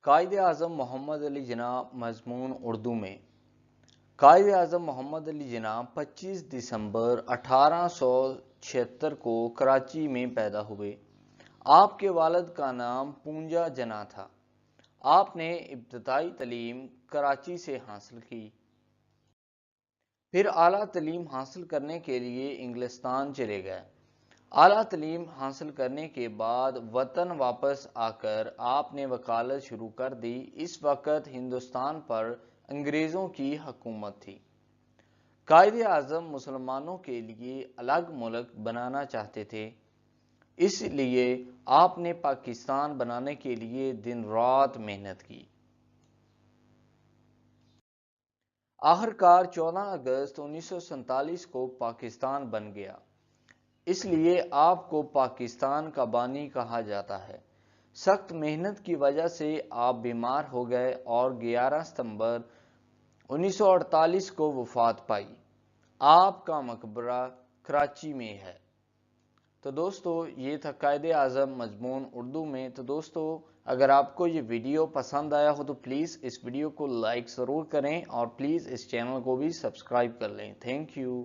قائد اعظم محمد علی جناح مضمون اردو میں۔ قائد اعظم محمد علی جناح 25 دسمبر 1876 کو کراچی میں پیدا ہوئے۔ آپ کے والد کا نام پونجا جناح تھا۔ آپ نے ابتدائی تعلیم کراچی سے حاصل کی، پھر اعلیٰ تعلیم حاصل کرنے کے لیے انگلستان چلے گئے۔ اعلیٰ تعلیم حاصل کرنے کے بعد وطن واپس آ کر آپ نے وکالت شروع کر دی۔ اس وقت ہندوستان پر انگریزوں کی حکومت تھی۔ قائد اعظم مسلمانوں کے لیے الگ ملک بنانا چاہتے تھے، اس لیے آپ نے پاکستان بنانے کے لیے دن رات محنت کی۔ آخرکار 14 اگست 1947 کو پاکستان بن گیا، اس لیے آپ کو پاکستان کا بانی کہا جاتا ہے۔ سخت محنت کی وجہ سے آپ بیمار ہو گئے اور 11 ستمبر 1948 کو وفات پائی۔ آپ کا مقبرہ کراچی میں ہے۔ تو دوستو یہ تھا قائد اعظم مضمون اردو میں۔ تو دوستو اگر آپ کو یہ ویڈیو پسند آیا ہو تو پلیز اس ویڈیو کو لائک ضرور کریں اور پلیز اس چینل کو بھی سبسکرائب کر لیں۔ Thank you.